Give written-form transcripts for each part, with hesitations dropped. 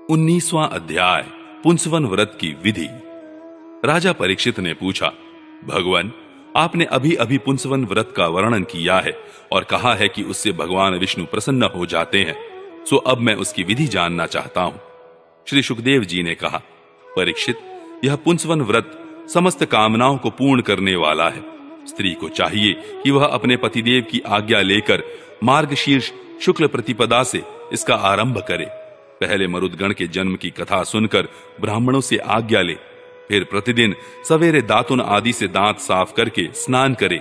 19वां अध्याय पुंसवन व्रत की विधि। राजा परीक्षित ने पूछा, भगवान, आपने अभी अभी पुंसवन व्रत का वर्णन किया है और कहा है कि उससे भगवान विष्णु प्रसन्न हो जाते हैं, सो अब मैं उसकी विधि जानना चाहता हूं। श्री सुखदेव जी ने कहा, परीक्षित, यह पुंसवन व्रत समस्त कामनाओं को पूर्ण करने वाला है। स्त्री को चाहिए कि वह अपने पतिदेव की आज्ञा लेकर मार्गशीर्ष शुक्ल प्रतिपदा से इसका आरंभ करे। पहले मरुदगण के जन्म की कथा सुनकर ब्राह्मणों से आज्ञा ले, फिर प्रतिदिन सवेरे दातुन आदि से दांत साफ करके स्नान करे,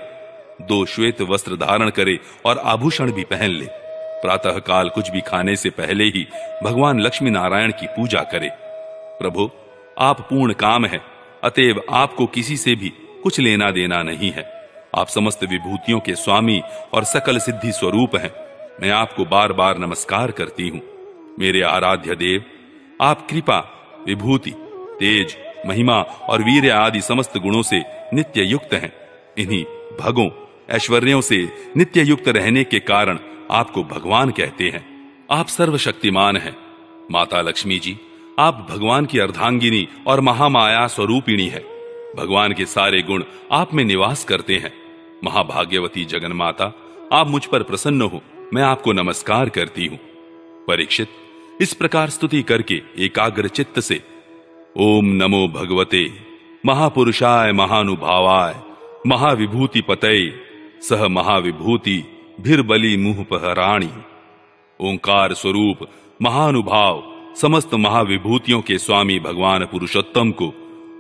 2 श्वेत वस्त्र धारण करे और आभूषण भी पहन ले। प्रातः काल कुछ भी खाने से पहले ही भगवान लक्ष्मी नारायण की पूजा करे। प्रभु, आप पूर्ण काम है, अतएव आपको किसी से भी कुछ लेना देना नहीं है। आप समस्त विभूतियों के स्वामी और सकल सिद्धि स्वरूप हैं। मैं आपको बार बार नमस्कार करती हूं। मेरे आराध्य देव, आप कृपा, विभूति, तेज, महिमा और वीर्य आदि समस्त गुणों से नित्य युक्त हैं। इन्हीं भगों, ऐश्वर्यों से नित्य युक्त रहने के कारण आपको भगवान कहते हैं। आप सर्वशक्तिमान हैं। माता लक्ष्मी जी, आप भगवान की अर्धांगिनी और महामाया स्वरूपिणी है। भगवान के सारे गुण आप में निवास करते हैं। महाभाग्यवती जगन्माता, आप मुझ पर प्रसन्न हो, मैं आपको नमस्कार करती हूं। परीक्षित, इस प्रकार स्तुति करके एकाग्र चित्त से ओम नमो भगवते महापुरुषाय महानुभावाय महाविभूति पतये सह महाविभूति भिर्बली मुह पहराणी। ओंकार स्वरूप महानुभाव समस्त महाविभूतियों के स्वामी भगवान पुरुषोत्तम को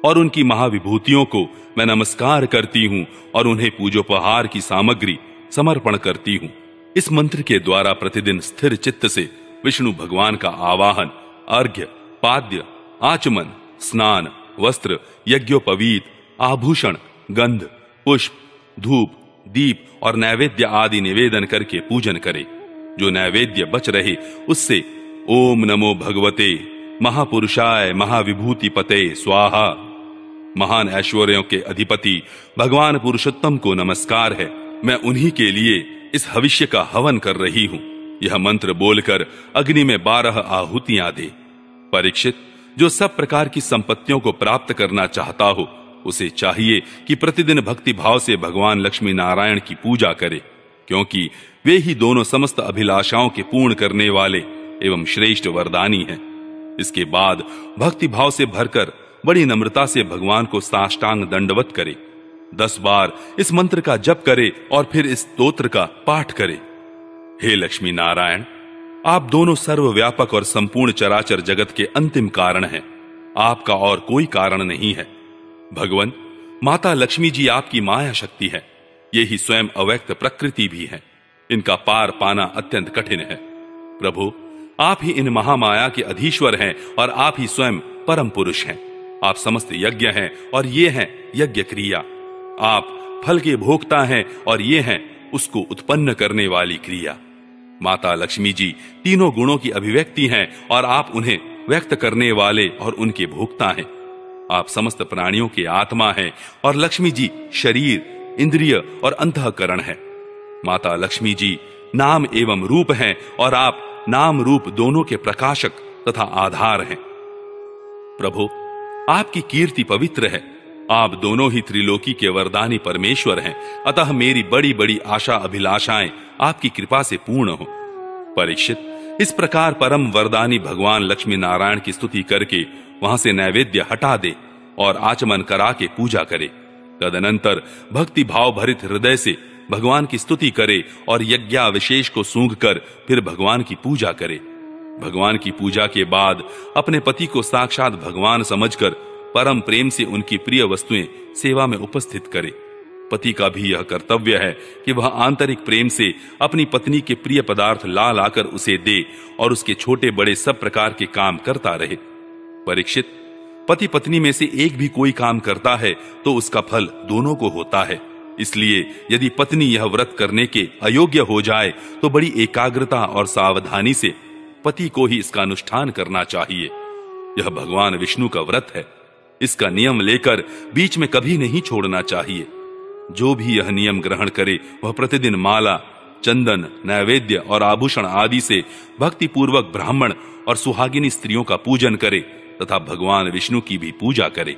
और उनकी महाविभूतियों को मैं नमस्कार करती हूं और उन्हें पूजोपहार की सामग्री समर्पण करती हूं। इस मंत्र के द्वारा प्रतिदिन स्थिर चित्त से विष्णु भगवान का आवाहन, अर्घ्य, पाद्य, आचमन, स्नान, वस्त्र, यज्ञोपवीत, आभूषण, गंध, पुष्प, धूप, दीप और नैवेद्य आदि निवेदन करके पूजन करे। जो नैवेद्य बच रहे उससे ओम नमो भगवते महापुरुषाय महाविभूति पते स्वाहा। महान ऐश्वर्यों के अधिपति भगवान पुरुषोत्तम को नमस्कार है। मैं उन्हीं के लिए इस हविष्य का हवन कर रही हूं। यह मंत्र बोलकर अग्नि में 12 आहुतियां दे। परीक्षित, जो सब प्रकार की संपत्तियों को प्राप्त करना चाहता हो, उसे चाहिए कि प्रतिदिन भक्ति भाव से भगवान लक्ष्मी नारायण की पूजा करे, क्योंकि वे ही दोनों समस्त अभिलाषाओं के पूर्ण करने वाले एवं श्रेष्ठ वरदानी हैं। इसके बाद भक्ति भाव से भरकर बड़ी नम्रता से भगवान को साष्टांग दंडवत करे। 10 बार इस मंत्र का जप करे और फिर इस स्तोत्र का पाठ करे। हे लक्ष्मी नारायण, आप दोनों सर्वव्यापक और संपूर्ण चराचर जगत के अंतिम कारण हैं। आपका और कोई कारण नहीं है। भगवान, माता लक्ष्मी जी आपकी माया शक्ति है। ये ही स्वयं अव्यक्त प्रकृति भी है। इनका पार पाना अत्यंत कठिन है। प्रभु, आप ही इन महामाया के अधीश्वर हैं और आप ही स्वयं परम पुरुष हैं। आप समस्त यज्ञ हैं और ये हैं यज्ञ क्रिया। आप फल के भोक्ता हैं और ये हैं उसको उत्पन्न करने वाली क्रिया। माता लक्ष्मी जी तीनों गुणों की अभिव्यक्ति हैं और आप उन्हें व्यक्त करने वाले और उनके भोक्ता हैं। आप समस्त प्राणियों के आत्मा हैं और लक्ष्मी जी शरीर, इंद्रिय और अंतःकरण है। माता लक्ष्मी जी नाम एवं रूप हैं और आप नाम रूप दोनों के प्रकाशक तथा आधार हैं। प्रभु, आपकी कीर्ति पवित्र है। आप दोनों ही त्रिलोकी के वरदानी परमेश्वर हैं, अतः मेरी बड़ी बड़ी आशा अभिलाषाएं आपकी कृपा से पूर्ण हो। परीक्षित, इस प्रकार परम वरदानी भगवान लक्ष्मी नारायण की स्तुति करके वहां से नैवेद्य हटा दे और आचमन करा के पूजा करे। तदनंतर भक्ति भाव भरित हृदय से भगवान की स्तुति करे और यज्ञाविशेष को सूंघकर फिर भगवान की पूजा करे। भगवान की पूजा के बाद अपने पति को साक्षात भगवान समझकर परम प्रेम से उनकी प्रिय वस्तुएं सेवा में उपस्थित करे। पति का भी यह कर्तव्य है कि वह आंतरिक प्रेम से अपनी पत्नी के प्रिय पदार्थ ला लाकर उसे दे और उसके छोटे बड़े सब प्रकार के काम करता रहे। परीक्षित, पति पत्नी में से एक भी कोई काम करता है तो उसका फल दोनों को होता है। इसलिए यदि पत्नी यह व्रत करने के अयोग्य हो जाए तो बड़ी एकाग्रता और सावधानी से पति को ही इसका अनुष्ठान करना चाहिए। यह भगवान विष्णु का व्रत है। इसका नियम लेकर बीच में कभी नहीं छोड़ना चाहिए। जो भी यह नियम ग्रहण करे वह प्रतिदिन माला, चंदन, नैवेद्य और आभूषण आदि से भक्ति पूर्वक ब्राह्मण और सुहागिनी स्त्रियों का पूजन करे तथा भगवान विष्णु की भी पूजा करे।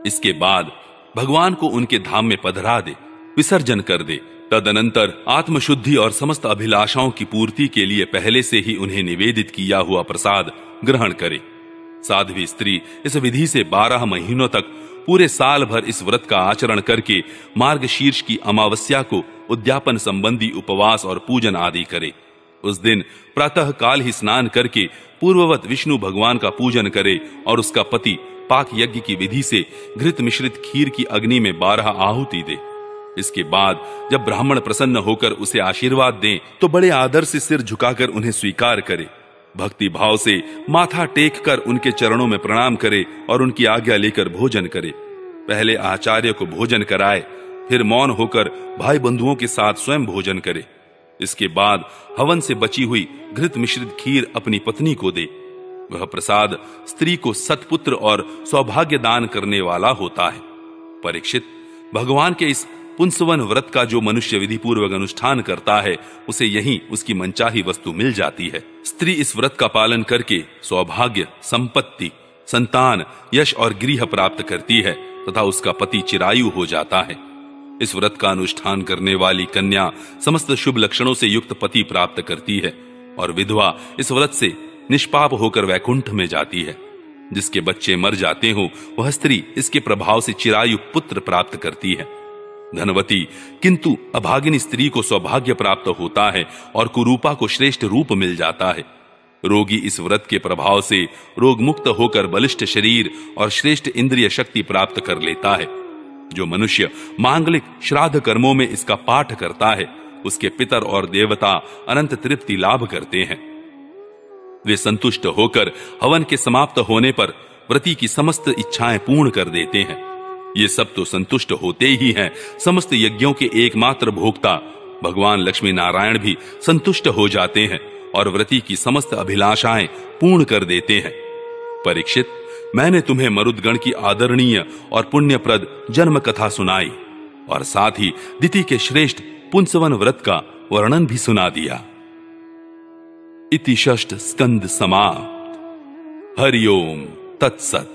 इसके बाद भगवान को उनके धाम में पधरा दे, विसर्जन कर दे। तदनंतर आत्मशुद्धि और समस्त अभिलाषाओं की पूर्ति के लिए पहले से ही उन्हें निवेदित किया हुआ प्रसाद ग्रहण करे। साध्वी स्त्री इस विधि से 12 महीनों तक पूरे साल भर इस व्रत का आचरण करके मार्गशीर्ष की अमावस्या को उद्यापन संबंधी उपवास और पूजन आदि करे। उस दिन प्रातः काल ही स्नान करके पूर्ववत विष्णु भगवान का पूजन करे और उसका पति पाक यज्ञ की विधि से घृत मिश्रित खीर की अग्नि में 12 आहुति दे। इसके बाद जब ब्राह्मण प्रसन्न होकर उसे आशीर्वाद दें तो बड़े आदर से सिर झुकाकर उन्हें स्वीकार करे। भक्ति भाव से माथा टेक कर उनके चरणों में प्रणाम करे और उनकी आज्ञा लेकर भोजन करे। पहले आचार्य को भोजन कराए, फिर मौन होकर भाई बंधुओं के साथ स्वयं भोजन करे। इसके बाद हवन से बची हुई घृत मिश्रित खीर अपनी पत्नी को दे। वह प्रसाद स्त्री को सत्पुत्र और सौभाग्य दान करने वाला होता है। परीक्षित, भगवान के इस पुंसवन व्रत का जो मनुष्य विधि पूर्वक अनुष्ठान करता है उसे यहीं उसकी मनचाही वस्तु मिल जाती है। स्त्री इस व्रत का पालन करके सौभाग्य, संपत्ति, संतान, यश और गृह प्राप्त करती है तथा उसका पति चिरायु हो जाता है। इस व्रत का अनुष्ठान करने वाली कन्या समस्त शुभ लक्षणों से युक्त पति प्राप्त करती है और विधवा इस व्रत से निष्पाप होकर वैकुंठ में जाती है। जिसके बच्चे मर जाते हो वह स्त्री इसके प्रभाव से चिरायु पुत्र प्राप्त करती है। धनवती किंतु अभागिनी स्त्री को सौभाग्य प्राप्त होता है और कुरूपा को श्रेष्ठ रूप मिल जाता है। रोगी इस व्रत के प्रभाव से रोग मुक्त होकर बलिष्ठ शरीर और श्रेष्ठ इंद्रिय शक्ति प्राप्त कर लेता है। जो मनुष्य मांगलिक श्राद्ध कर्मों में इसका पाठ करता है उसके पितर और देवता अनंत तृप्ति लाभ करते हैं। वे संतुष्ट होकर हवन के समाप्त होने पर व्रती की समस्त इच्छाएं पूर्ण कर देते हैं। ये सब तो संतुष्ट होते ही हैं, समस्त यज्ञों के एकमात्र भोक्ता भगवान लक्ष्मी नारायण भी संतुष्ट हो जाते हैं और व्रती की समस्त अभिलाषाएं पूर्ण कर देते हैं। परीक्षित, मैंने तुम्हें मरुदगण की आदरणीय और पुण्यप्रद जन्म कथा सुनाई और साथ ही दिति के श्रेष्ठ पुंसवन व्रत का वर्णन भी सुना दिया। इति षष्ठ स्कंद समाप्त। हरि ओम तत्सत।